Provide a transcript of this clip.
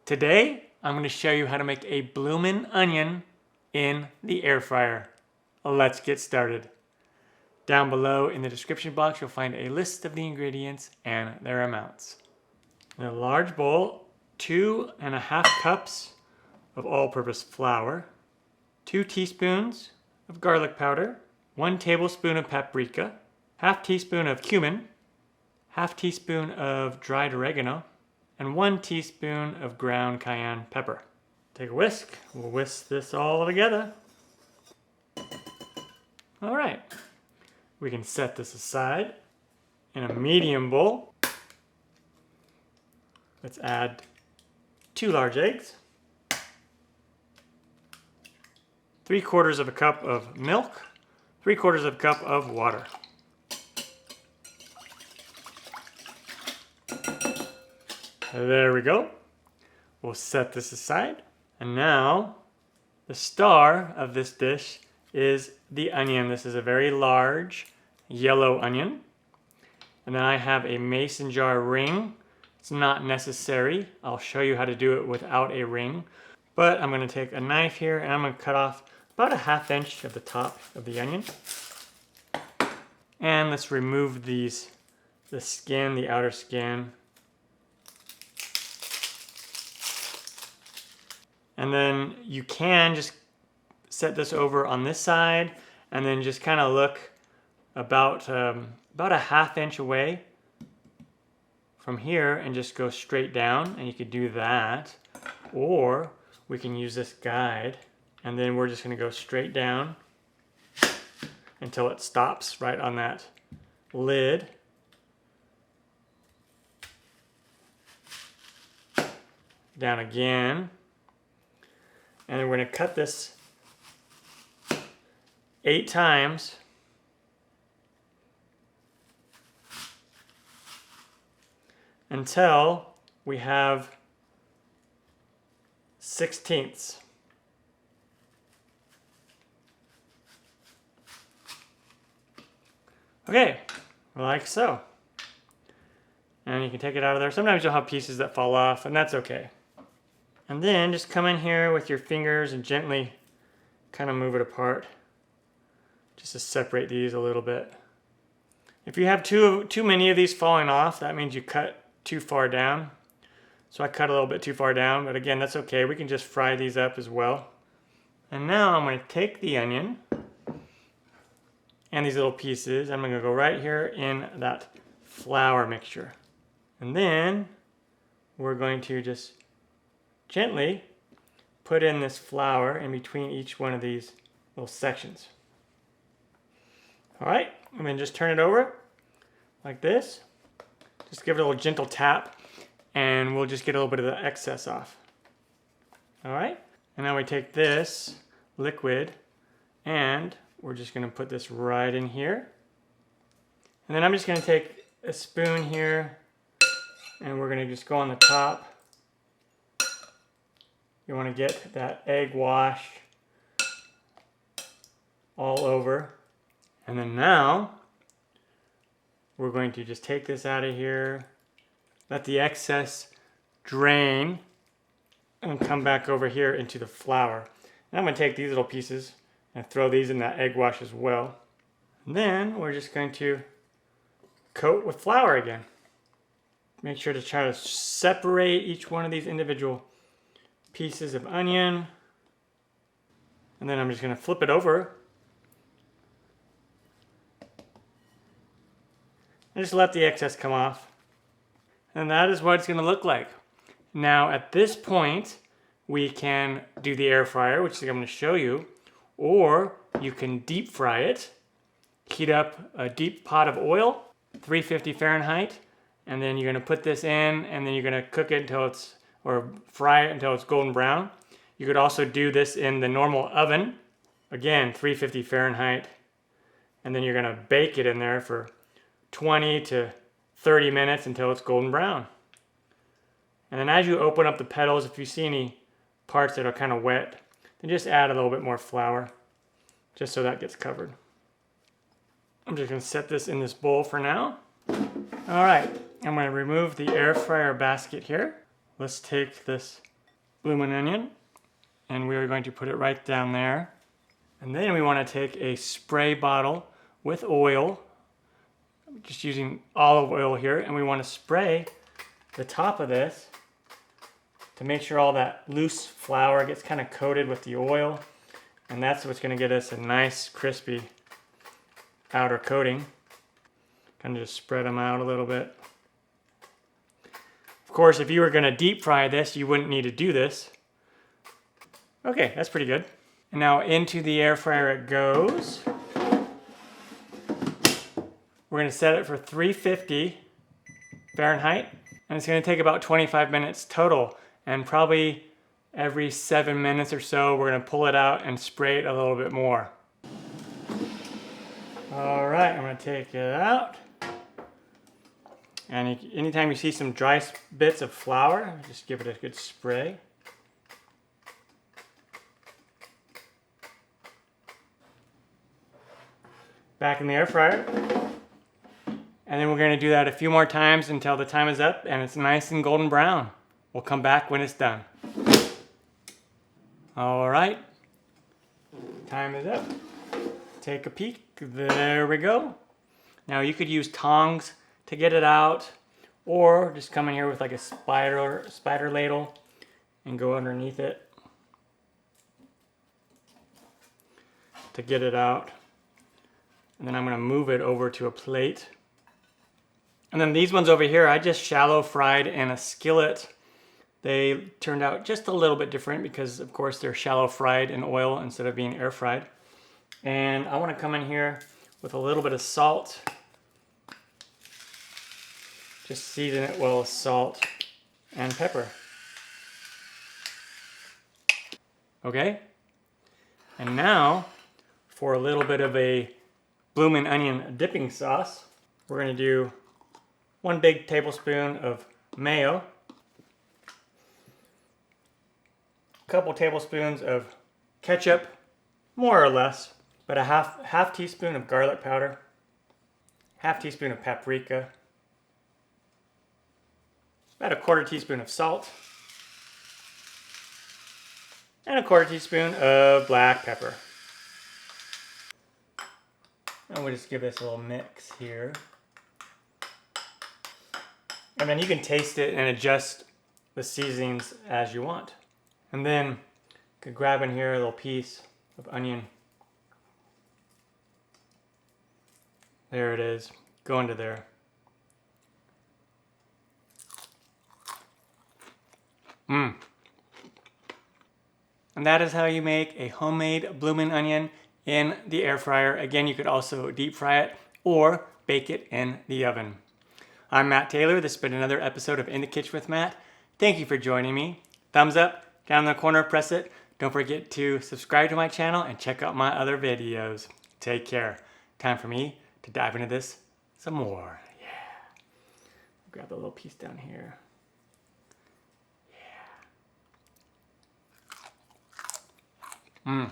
Today, I'm going to show you how to make a bloomin' onion in the air fryer. Let's get started. Down below in the description box, you'll find a list of the ingredients and their amounts. In a large bowl, 2.5 cups of all-purpose flour, 2 teaspoons of garlic powder, 1 tablespoon of paprika, half teaspoon of cumin, half teaspoon of dried oregano, and 1 teaspoon of ground cayenne pepper. Take a whisk. We'll whisk this all together. All right. We can set this aside in a medium bowl. Let's add 2 large eggs, 3/4 of a cup of milk, 3/4 of a cup of water. There we go. We'll set this aside. And now, the star of this dish is the onion. This is a very large yellow onion. And then I have a mason jar ring. It's not necessary. I'll show you how to do it without a ring. But I'm going to take a knife here and I'm going to cut off about 1/2 inch of the top of the onion. And let's remove the skin, the outer skin. And then you can just set this over on this side and then just kind of look about 1/2 inch away from here and just go straight down, and you could do that. Or we can use this guide and then we're just going to go straight down until it stops right on that lid. Down again. And then we're going to cut this 8 times. Until we have 1/16. Okay, like so. And you can take it out of there. Sometimes you'll have pieces that fall off, and that's okay. And then just come in here with your fingers and gently kind of move it apart, just to separate these a little bit. If you have too many of these falling off, that means you cut too far down. So I cut a little bit too far down, but again, that's okay. We can just fry these up as well. And now I'm going to take the onion and these little pieces. I'm going to go right here in that flour mixture. And then we're going to just gently put in this flour in between each one of these little sections. All right, and then just turn it over like this. Just give it a little gentle tap and we'll just get a little bit of the excess off. All right, and now we take this liquid and we're just going to put this right in here. And then I'm just going to take a spoon here and we're going to just go on the top. You want to get that egg wash all over. And then now, we're going to just take this out of here, let the excess drain, and come back over here into the flour. And I'm going to take these little pieces and throw these in that egg wash as well. And then we're just going to coat with flour again. Make sure to try to separate each one of these individual pieces of onion. And then I'm just going to flip it over and just let the excess come off. And that is what it's going to look like. Now at this point we can do the air fryer, which I'm going to show you, or you can deep fry it. Heat up a deep pot of oil, 350 Fahrenheit, and then you're going to put this in and then you're going to cook it until it's, or fry it until it's golden brown. You could also do this in the normal oven, again 350 Fahrenheit, and then you're going to bake it in there for 20 to 30 minutes until it's golden brown. And then as you open up the petals, if you see any parts that are kind of wet, then just add a little bit more flour, just so that gets covered. I'm just going to set this in this bowl for now. All right, I'm going to remove the air fryer basket here. Let's take this Bloomin Onion, and we are going to put it right down there. And then we want to take a spray bottle with oil, just using olive oil here, and we want to spray the top of this to make sure all that loose flour gets kind of coated with the oil, and that's what's going to get us a nice crispy outer coating. Kind of just spread them out a little bit. Of course, if you were going to deep fry this, you wouldn't need to do this. Okay, that's pretty good. And now into the air fryer it goes. We're going to set it for 350 Fahrenheit, and it's going to take about 25 minutes total. And probably every 7 minutes or so, we're going to pull it out and spray it a little bit more. All right, I'm going to take it out. And anytime you see some dry bits of flour, just give it a good spray. Back in the air fryer. And then we're going to do that a few more times until the time is up and it's nice and golden brown. We'll come back when it's done. All right, time is up. Take a peek. There we go. Now you could use tongs to get it out, or just come in here with like a spider ladle and go underneath it to get it out. And then I'm going to move it over to a plate. And then these ones over here, I just shallow fried in a skillet. They turned out just a little bit different because, of course, they're shallow fried in oil instead of being air fried. And I want to come in here with a little bit of salt. Just season it well with salt and pepper. Okay? And now, for a little bit of a Bloomin' Onion dipping sauce, we're going to do 1 big tablespoon of mayo, a couple tablespoons of ketchup, more or less, but a half teaspoon of garlic powder, half teaspoon of paprika, about a 1/4 teaspoon of salt, and a 1/4 teaspoon of black pepper. And we'll just give this a little mix here. And then you can taste it and adjust the seasonings as you want. And then you could grab in here a little piece of onion. There it is. Go into there. And that is how you make a homemade Bloomin' Onion in the air fryer. Again, you could also deep fry it or bake it in the oven. I'm Matt Taylor. This has been another episode of In the Kitchen with Matt. Thank you for joining me. Thumbs up, down in the corner, press it. Don't forget to subscribe to my channel and check out my other videos. Take care. Time for me to dive into this some more. Yeah. Grab the little piece down here. Yeah.